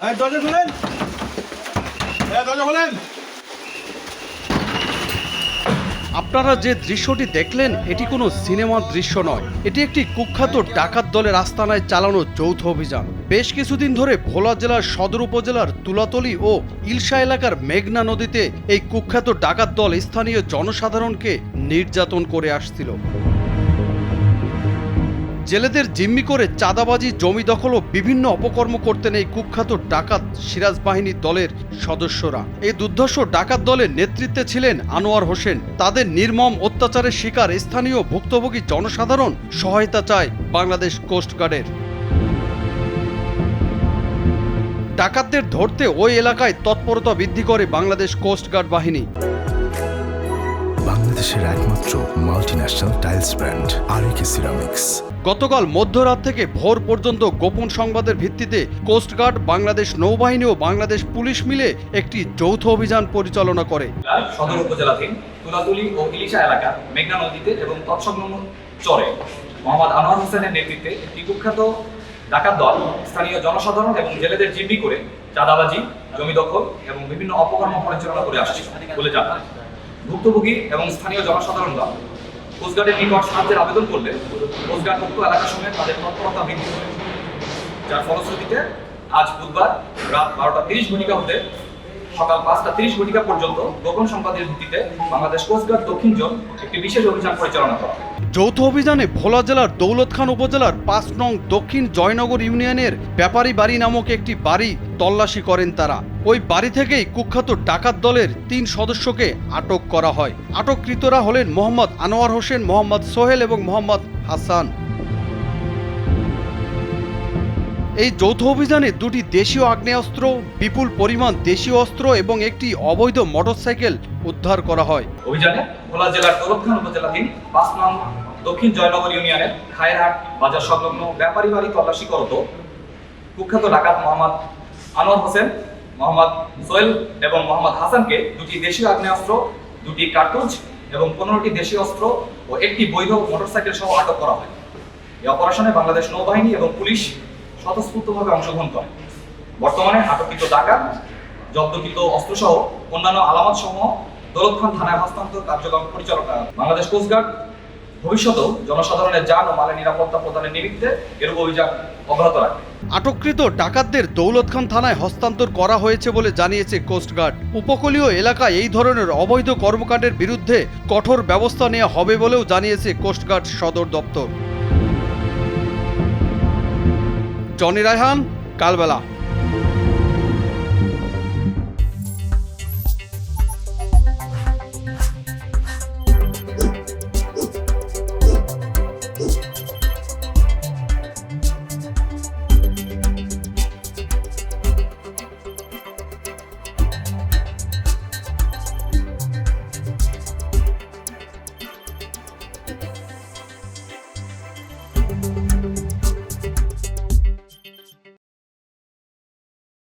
দরজা খুলেন, দরজা খুলেন। আপনারা যে দৃশ্যটি দেখলেন এটি কোনো সিনেমার দৃশ্য নয়, এটি একটি কুখ্যাত ডাকাত দলের আস্তানায় চালানো যৌথ অভিযান। বেশ কিছুদিন ধরে ভোলা জেলার সদর উপজেলার তুলাতলী ও ইলশা এলাকার মেঘনা নদীতে এই কুখ্যাত ডাকাত দল স্থানীয় জনসাধারণকে নির্যাতন করে আসছিল। জেলেদের জিম্মি করে চাঁদাবাজি, জমি দখল ও বিভিন্ন অপকর্ম করতেন এই কুখ্যাত ডাকাত সিরাজ বাহিনীর দলের সদস্যরা। এই দুর্ধর্ষ ডাকাত দলের নেতৃত্বে ছিলেন আনোয়ার হোসেন। তাদের নির্মম অত্যাচারের শিকার স্থানীয় ভুক্তভোগী জনসাধারণ সহায়তা চায় বাংলাদেশ কোস্টগার্ডের। ডাকাতদের ধরতে ওই এলাকায় তৎপরতা বৃদ্ধি করে বাংলাদেশ কোস্টগার্ড বাহিনী। বাংলাদেশের একমাত্র মাল্টিন্যাশনাল টাইলস ব্র্যান্ড আরএকে সিরামিক্স। গতকাল মধ্যরাত থেকে ভোর পর্যন্ত গোপন সংবাদের ভিত্তিতে কোস্টগার্ড, বাংলাদেশ নৌবাহিনী ও বাংলাদেশ পুলিশ মিলে একটি যৌথ অভিযান পরিচালনা করে। সদর উপজেলাধীন তুলাতুলী ও ইলিশা এলাকা মেঘনা নদীতে এবং তৎসংলগ্ন চরে মোহাম্মদ আনোয়ার হোসেনের নেতৃত্বে একটি কুখ্যাত ডাকাত দল স্থানীয় জনসাধারণ এবং জেলেদের জিম্মি করে চাঁদাবাজি, জমি দখল এবং বিভিন্ন অপকর্ম পরিচালনা করে আসছে বলে জানান ভুক্তভোগী এবং স্থানীয় জনসাধারণরা কোস্টগার্ডের নিকট সাহায্যের আবেদন করলে কোস্টগার্ড উক্ত এলাকার সঙ্গে তাদের তৎপরতা বৃদ্ধি করে, যার ফলশ্রুতিতে আজ বুধবার রাত 12:30 হতে সকাল 5:30 পর্যন্ত গোপন সংবাদের ভিত্তিতে বাংলাদেশ কোস্টগার্ড দক্ষিণ জোন একটি বিশেষ অভিযান পরিচালনা করা। যৌথ অভিযানে ভোলা জেলার দৌলতখান উপজেলার 5 নং দক্ষিণ জয়নগর ইউনিয়নের ব্যাপারী বাড়ি নামক একটি বাড়ি তল্লাশি করেন তারা। ওই বাড়ি থেকেই কুখ্যাত ডাকাত দলের 3 সদস্যকে আটক করা হয়। আটককৃতরা হলেন মোহাম্মদ আনোয়ার হোসেন, মোহাম্মদ সোহেল এবং মোহাম্মদ হাসান। এই যৌথ অভিযানে 2টি দেশীয় আগ্নেয়াস্ত্র, বিপুল পরিমাণ দেশীয় অস্ত্র এবং একটি অবৈধ মোটরসাইকেল উদ্ধার করা হয়। অভিযানে ভোলা জেলার দৌলতখান উপজেলাধীন 5 নং দক্ষিণ জয়নগর ইউনিয়নের খায়েরহাট বাজার সংলগ্ন ব্যাপারী বাড়ি তল্লাশি করত কুখ্যাত ডাকাত মোহাম্মদ আনোয়ার হোসেন, মোহাম্মদ সোহেল এবং মোহাম্মদ হাসানকে 2টি দেশীয় আগ্নেয়াস্ত্র, 2টি কার্তুজ এবং 15টি দেশীয় অস্ত্র ও একটি বৈধ মোটরসাইকেল সহ আটক করা হয়। এই অপারেশনে বাংলাদেশ নৌবাহিনী এবং পুলিশ স্বতঃস্ফূর্তভাবে অংশগ্রহণ করে। বর্তমানে আটককৃত ডাকাত, জব্দকৃত অস্ত্রসহ অন্যান্য আলামত সমূহ দৌলতখান থানায় হস্তান্তর কার্যক্রম পরিচালনা। বাংলাদেশ কোস্টগার্ড ভবিষ্যতেও জনসাধারণের যান ও মালের নিরাপত্তা প্রদানের নিমিত্তে এরূপ অভিযান অব্যাহত রাখবে। আটককৃত ডাকাতদের দৌলতখান থানায় হস্তান্তর করা হয়েছে বলে জানিয়েছে কোস্টগার্ড। উপকূলীয় এলাকায় এই ধরনের অবৈধ কর্মকাণ্ডের বিরুদ্ধে কঠোর ব্যবস্থা নেওয়া হবে বলেও জানিয়েছে কোস্টগার্ড সদর দপ্তর। জনি রায়হান, কালবেলা।